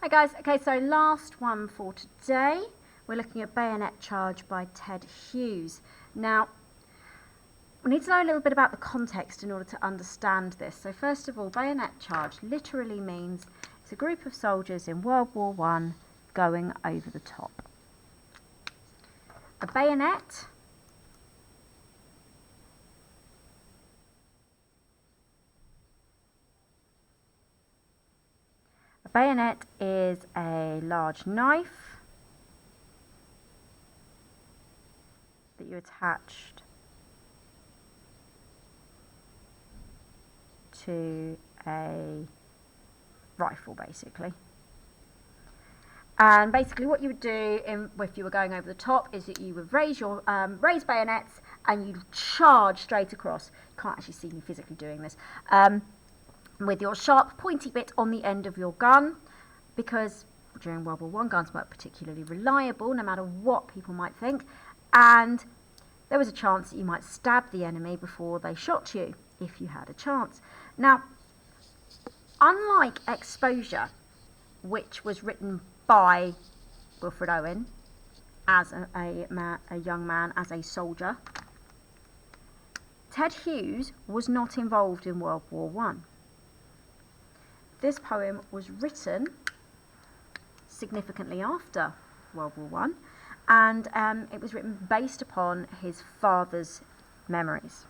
Hi guys, okay, so last one for today. We're looking at Bayonet Charge by Ted Hughes. Now, we need to know a little bit about the context in order to understand this. So first of all, Bayonet Charge literally means it's a group of soldiers in World War I going over the top. A bayonet is a large knife that you attached to a rifle, basically. And basically what you would do if you were going over the top is that you would raise your raise bayonets and you'd charge straight across. You can't actually see me physically doing this. With your sharp pointy bit on the end of your gun, because during World War I guns weren't particularly reliable no matter what people might think, and there was a chance that you might stab the enemy before they shot you if you had a chance. Now, unlike Exposure, which was written by Wilfred Owen as a young man, as a soldier, Ted Hughes was not involved in World War I. This poem was written significantly after World War I, and it was written based upon his father's memories.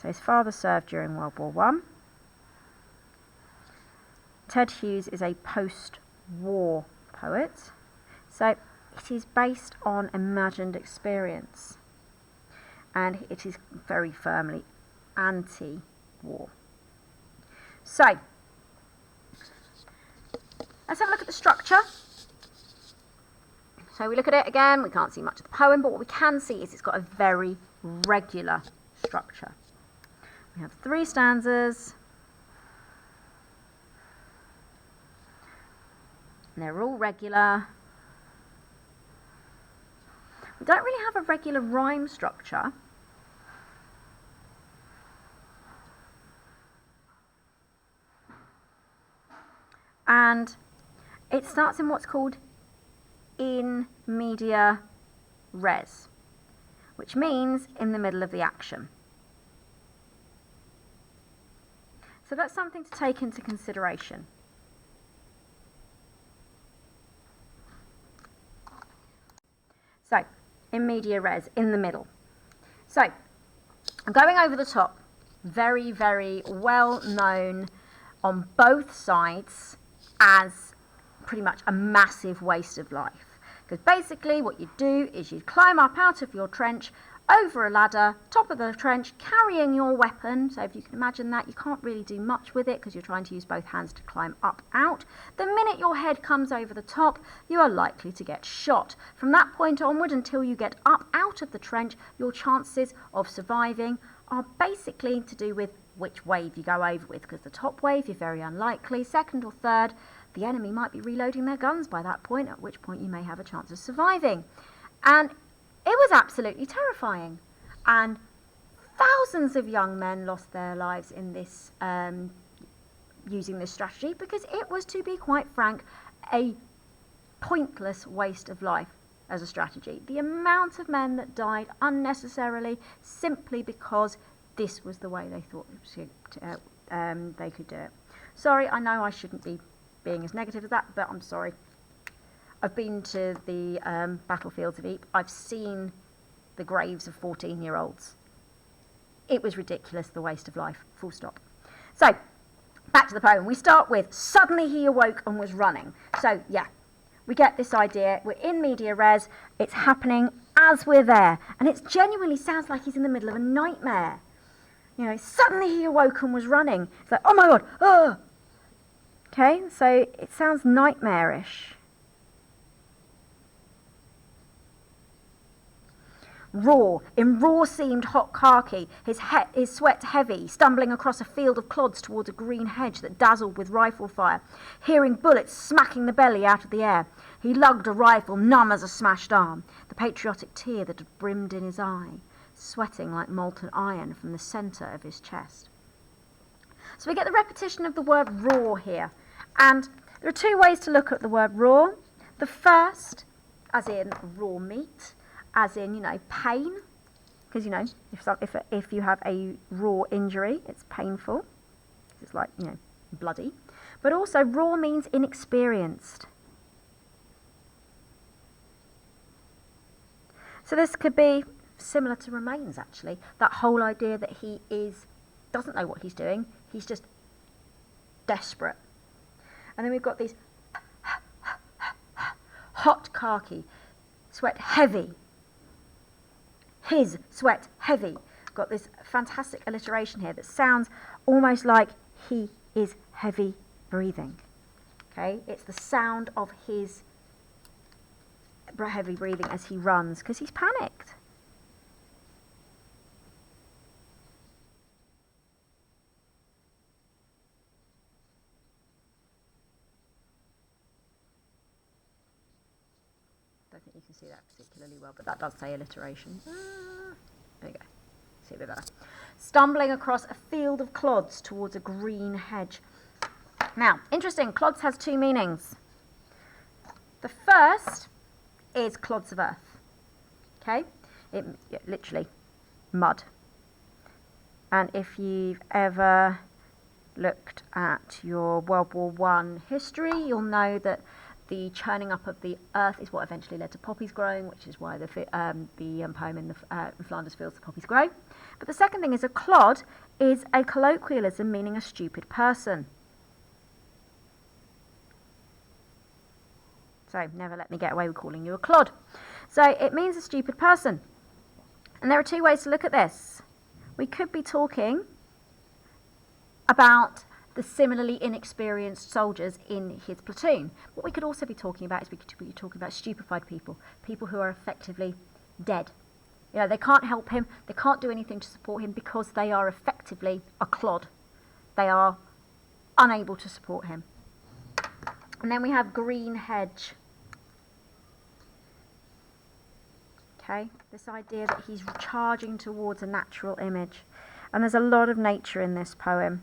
So his father served during World War I. Ted Hughes is a post-war poet, so it is based on imagined experience, and it is very firmly anti-war. So, let's have a look at the structure. So we look at it again, we can't see much of the poem, but what we can see is it's got a very regular structure. We have 3 stanzas, and they're all regular. We don't really have a regular rhyme structure. And it starts in what's called in media res, which means in the middle of the action. So that's something to take into consideration. So, in media res, in the middle. So, I'm going over the top. Very, very well known on both sides as pretty much a massive waste of life. Because basically what you do is you climb up out of your trench, over a ladder, top of the trench, carrying your weapon. So if you can imagine that, you can't really do much with it because you're trying to use both hands to climb up out. The minute your head comes over the top, you are likely to get shot. From that point onward until you get up out of the trench, your chances of surviving are basically to do with which wave you go over with, because the top wave you're very unlikely. Second or third, the enemy might be reloading their guns by that point, at which point you may have a chance of surviving. And it was absolutely terrifying, and thousands of young men lost their lives in this using this strategy, because it was, to be quite frank, a pointless waste of life as a strategy. The amount of men that died unnecessarily simply because this was the way they thought they could do it. Sorry, I know I shouldn't be being as negative as that, but I'm sorry. I've been to the battlefields of Ypres. I've seen the graves of 14-year-olds. It was ridiculous, the waste of life, full stop. So, back to the poem. We start with, suddenly he awoke and was running. So, yeah, we get this idea. We're in media res. It's happening as we're there. And it genuinely sounds like he's in the middle of a nightmare. You know, suddenly he awoke and was running. It's like, oh my God, oh! Okay, so it sounds nightmarish. Raw. In raw seamed hot khaki, his sweat heavy, stumbling across a field of clods towards a green hedge that dazzled with rifle fire, hearing bullets smacking the belly out of the air. He lugged a rifle, numb as a smashed arm, the patriotic tear that had brimmed in his eye, sweating like molten iron from the centre of his chest. So we get the repetition of the word raw here. And there are two ways to look at the word raw. The first, as in raw meat, as in, you know, pain. Because, you know, if you have a raw injury, it's painful. It's like, you know, bloody. But also, raw means inexperienced. So this could be similar to Remains, actually. That whole idea that he doesn't know what he's doing. He's just desperate. And then we've got these hot khaki, sweat heavy. His sweat heavy. Got this fantastic alliteration here that sounds almost like he is heavy breathing. Okay, it's the sound of his heavy breathing as he runs because he's panicked. I don't think you can see that particularly well, but that does say alliteration. There you go. See a bit better. Stumbling across a field of clods towards a green hedge. Now, interesting, clods has two meanings. The first is clods of earth. Okay? Literally, mud. And if you've ever looked at your World War I history, you'll know that the churning up of the earth is what eventually led to poppies growing, which is why the poem in Flanders Fields the poppies grow. But the second thing is a clod is a colloquialism meaning a stupid person. So never let me get away with calling you a clod. So it means a stupid person. And there are two ways to look at this. We could be talking about the similarly inexperienced soldiers in his platoon. What we could also be talking about is we could be talking about stupefied people, people who are effectively dead. You know, they can't help him, they can't do anything to support him because they are effectively a clod. They are unable to support him. And then we have green hedge. Okay, this idea that he's charging towards a natural image. And there's a lot of nature in this poem.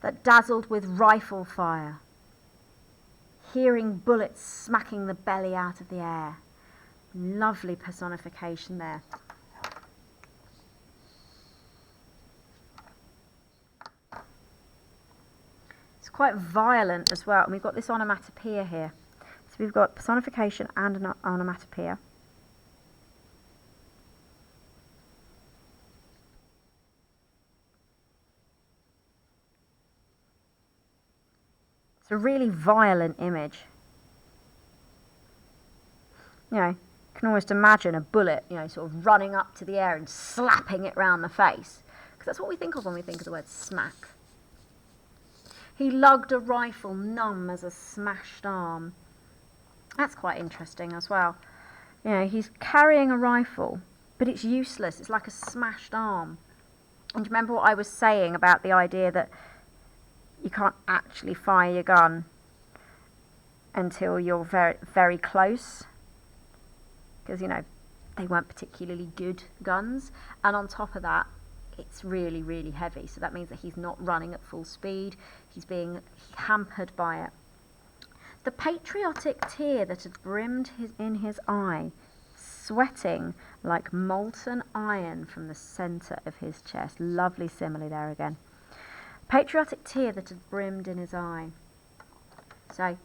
That dazzled with rifle fire, hearing bullets smacking the belly out of the air. Lovely personification there. It's quite violent as well, and we've got this onomatopoeia here. So we've got personification and an onomatopoeia. It's a really violent image. You know, you can almost imagine a bullet, you know, sort of running up to the air and slapping it round the face. Because that's what we think of when we think of the word smack. He lugged a rifle numb as a smashed arm. That's quite interesting as well. You know, he's carrying a rifle, but it's useless. It's like a smashed arm. And do you remember what I was saying about the idea that you can't actually fire your gun until you're very, very close? Because, you know, they weren't particularly good guns. And on top of that, it's really, really heavy. So that means that he's not running at full speed. He's being hampered by it. The patriotic tear that had brimmed in his eye, sweating like molten iron from the centre of his chest. Lovely simile there again. Patriotic tear that had brimmed in his eye. So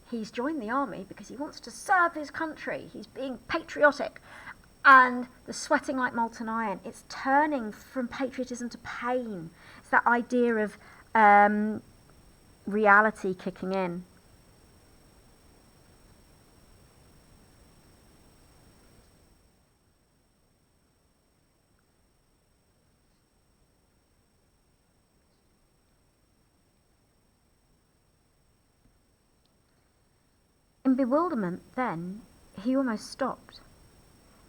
he's joined the army because he wants to serve his country. He's being patriotic. And the sweating like molten iron, it's turning from patriotism to pain. It's that idea of reality kicking in. In bewilderment, then, he almost stopped.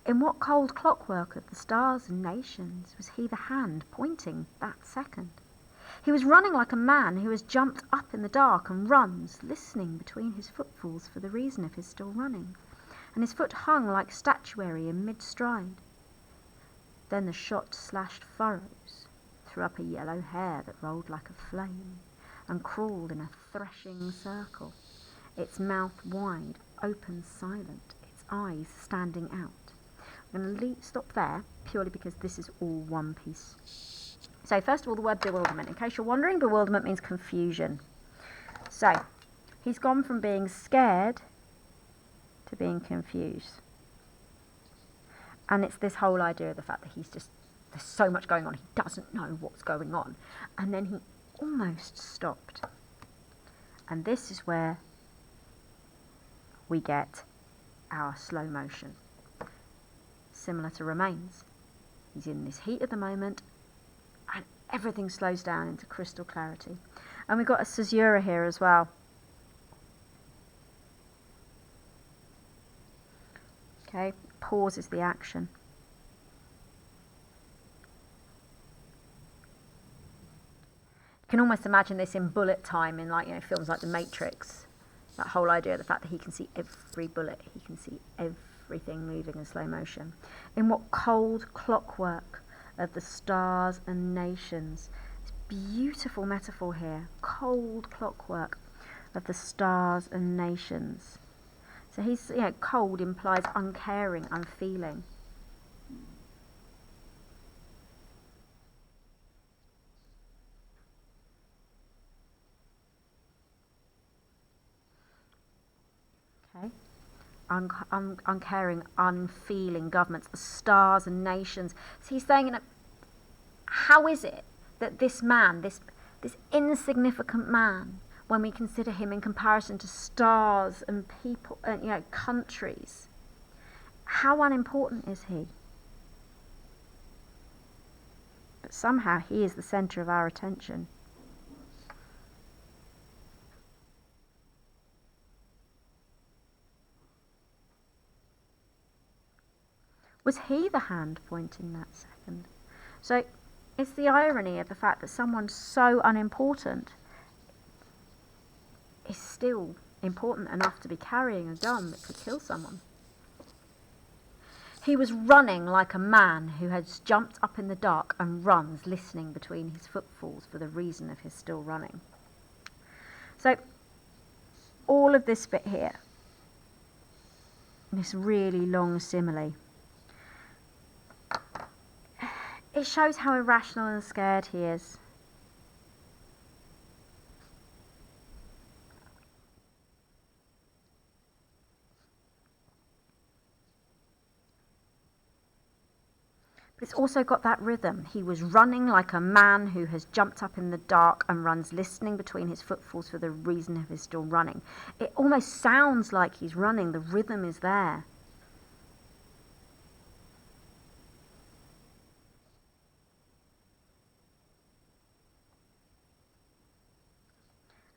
In what cold clockwork of the stars and nations was he the hand pointing that second? He was running like a man who has jumped up in the dark and runs, listening between his footfalls for the reason of his still running, and his foot hung like statuary in mid-stride. Then the shot slashed furrows, threw up a yellow hair that rolled like a flame, and crawled in a threshing circle, its mouth wide, open, silent, its eyes standing out. I'm going to stop there, purely because this is all one piece. So first of all, the word bewilderment. In case you're wondering, bewilderment means confusion. So he's gone from being scared to being confused. And it's this whole idea of the fact that there's so much going on, he doesn't know what's going on. And then he almost stopped. And this is where we get our slow motion. Similar to Remains. He's in this heat of the moment, and everything slows down into crystal clarity. And we've got a caesura here as well. Okay, pauses the action. You can almost imagine this in bullet time in, like, films like The Matrix. That whole idea of the fact that he can see every bullet, he can see everything moving in slow motion. In what cold clockwork of the stars and nations. It's beautiful metaphor here. Cold clockwork of the stars and nations. So he's, cold implies uncaring, unfeeling. Okay. Uncaring, unfeeling governments, the stars and nations. So he's saying, how is it that this man, this insignificant man, when we consider him in comparison to stars and people, countries, how unimportant is he? But somehow he is the centre of our attention. Was he the hand pointing that second? So it's the irony of the fact that someone so unimportant is still important enough to be carrying a gun that could kill someone. He was running like a man who has jumped up in the dark and runs, listening between his footfalls for the reason of his still running. So all of this bit here, this really long simile, it shows how irrational and scared he is. But it's also got that rhythm. He was running like a man who has jumped up in the dark and runs, listening between his footfalls for the reason of his still running. It almost sounds like he's running. The rhythm is there.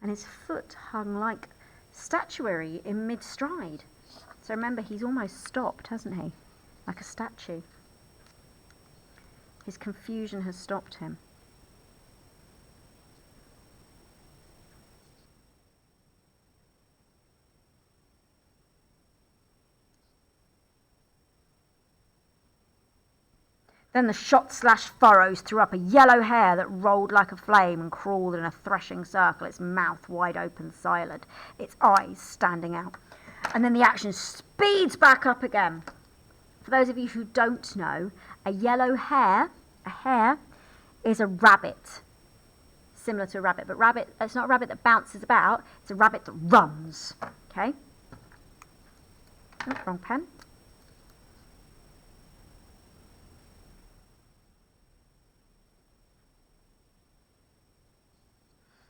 And his foot hung like statuary in mid-stride. So remember, he's almost stopped, hasn't he? Like a statue. His confusion has stopped him. Then the shot/furrows threw up a yellow hair that rolled like a flame and crawled in a threshing circle, its mouth wide open, silent, its eyes standing out. And then the action speeds back up again. For those of you who don't know, a yellow hair, is a rabbit. Similar to a rabbit, but it's not a rabbit that bounces about, it's a rabbit that runs. Okay? Oh, wrong pen.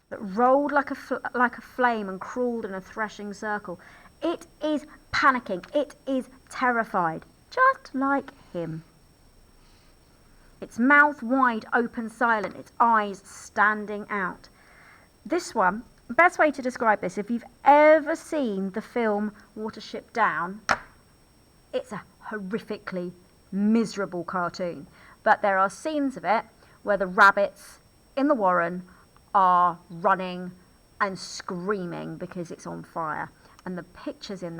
That rolled like a flame and crawled in a threshing circle. It is panicking. It is terrified, just like him. Its mouth wide open, silent, its eyes standing out. This one, the best way to describe this, if you've ever seen the film Watership Down, it's a horrifically miserable cartoon. But there are scenes of it where the rabbits in the warren are running and screaming because it's on fire. And the pictures in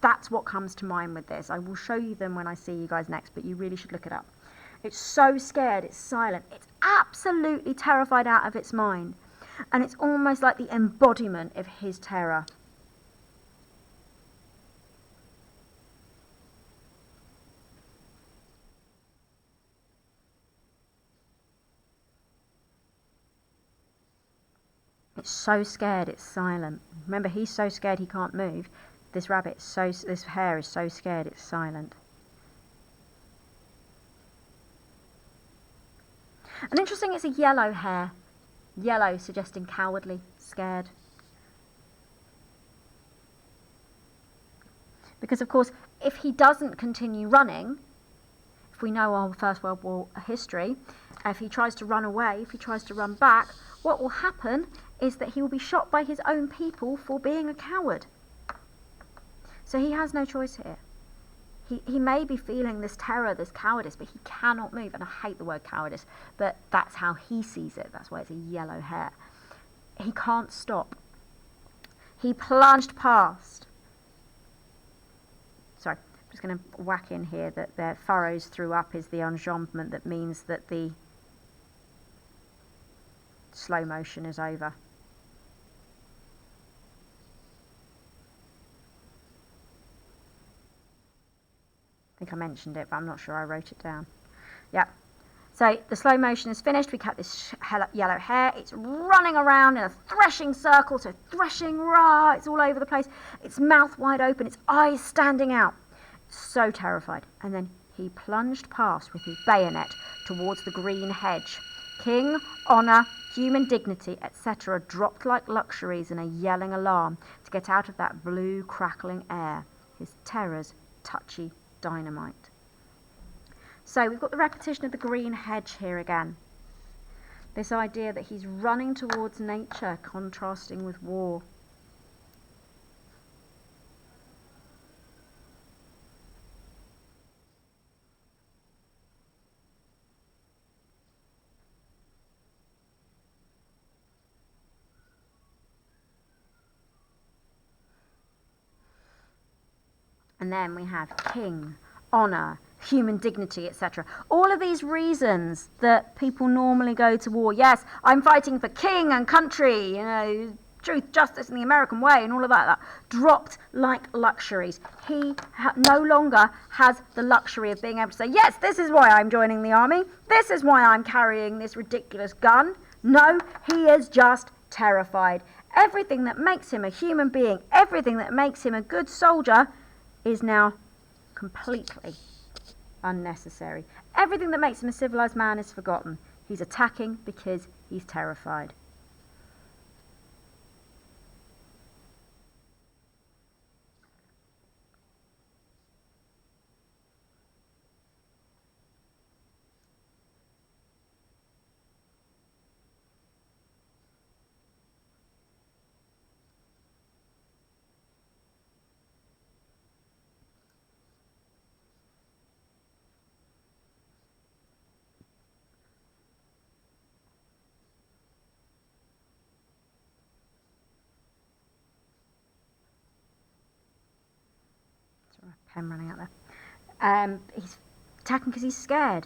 that's what comes to mind with this. I will show you them when I see you guys next, but you really should look it up. It's so scared, it's silent, it's absolutely terrified out of its mind. And it's almost like the embodiment of his terror. It's so scared, it's silent. Remember, he's so scared he can't move. This this hare is so scared it's silent. And interesting, it's a yellow hare. Yellow suggesting cowardly, scared. Because of course, if he doesn't continue running, if we know our First World War history, if he tries to run away, if he tries to run back, what will happen is that he will be shot by his own people for being a coward. So he has no choice here. He may be feeling this terror, this cowardice, but he cannot move. And I hate the word cowardice, but that's how he sees it. That's why it's a yellow hare. He can't stop. He plunged past. Sorry, I'm just going to whack in here that the furrows through up is the enjambment that means that the slow motion is over. I think I mentioned it, but I'm not sure I wrote it down. Yeah. So the slow motion is finished. We cut this yellow hare. It's running around in a threshing circle. So threshing, rah, it's all over the place. Its mouth wide open, its eyes standing out. So terrified. And then he plunged past with his bayonet towards the green hedge. King, honour, human dignity, etc. dropped like luxuries in a yelling alarm to get out of that blue crackling air. His terrors touchy dynamite. So we've got the repetition of the green hedge here again. This idea that he's running towards nature, contrasting with war. And then we have king, honour, human dignity, etc. All of these reasons that people normally go to war. Yes, I'm fighting for king and country, truth, justice, and the American way, and all of that dropped like luxuries. He no longer has the luxury of being able to say, yes, this is why I'm joining the army. This is why I'm carrying this ridiculous gun. No, he is just terrified. Everything that makes him a human being, everything that makes him a good soldier is now completely unnecessary. Everything that makes him a civilized man is forgotten. He's attacking because he's terrified. Pen running out there. He's attacking because he's scared,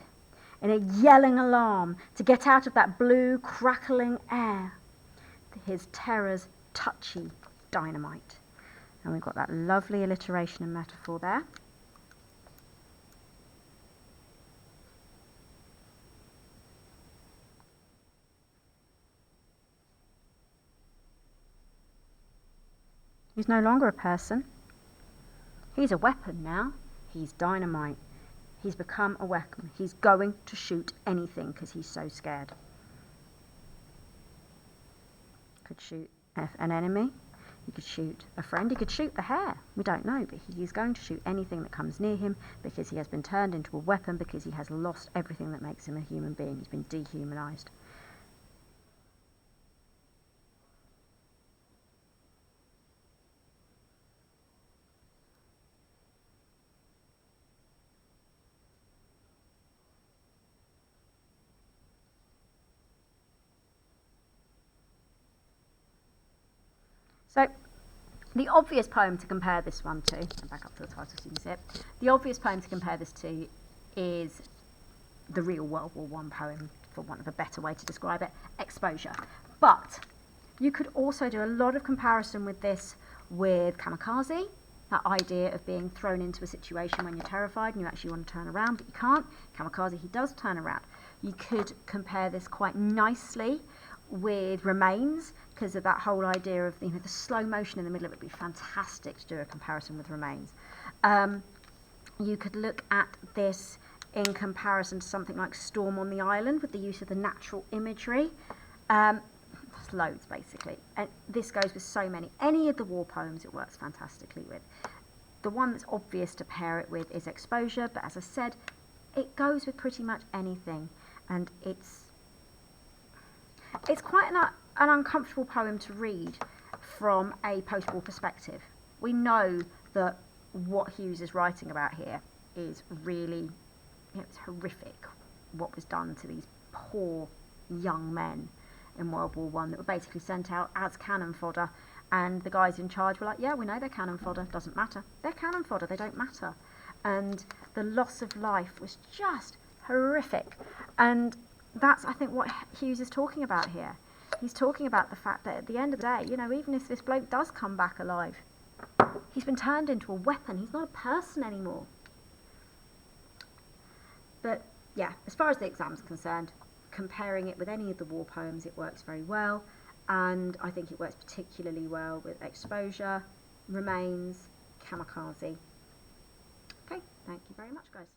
in a yelling alarm to get out of that blue crackling air. His terrors touchy dynamite. And we've got that lovely alliteration and metaphor there. He's no longer a person. He's a weapon now. He's dynamite. He's become a weapon. He's going to shoot anything because he's so scared. Could shoot an enemy. He could shoot a friend. He could shoot the hare. We don't know, but he is going to shoot anything that comes near him because he has been turned into a weapon, because he has lost everything that makes him a human being. He's been dehumanized. So, the obvious poem to compare this one to, I'll back up to the title so you can see it. The obvious poem to compare this to is the real World War I poem, for want of a better way to describe it, Exposure. But You could also do a lot of comparison with this with kamikaze, that idea of being thrown into a situation when you're terrified and you actually want to turn around, but you can't. Kamikaze, he does turn around. You could compare this quite nicely with Remains, because of that whole idea of, you know, the slow motion in the middle of it would be fantastic to do a comparison with Remains. You could look at this in comparison to something like Storm on the Island, with the use of the natural imagery. There's loads, basically, and this goes with so many. Any of the war poems it works fantastically with. The one that's obvious to pair it with is Exposure, but as I said, it goes with pretty much anything, and it's quite an uncomfortable poem to read from a post-war perspective. We know that what Hughes is writing about here is really, you know, it's horrific what was done to these poor young men in World War I that were basically sent out as cannon fodder, and the guys in charge were like, yeah, we know they're cannon fodder, doesn't matter. They're cannon fodder, they don't matter. And the loss of life was just horrific. And that's, I think, what Hughes is talking about here. He's talking about the fact that at the end of the day, you know, even if this bloke does come back alive, he's been turned into a weapon. He's not a person anymore. But yeah, as far as the exam's concerned, comparing it with any of the war poems, it works very well. And I think it works particularly well with Exposure, Remains, Kamikaze. Okay, thank you very much, guys.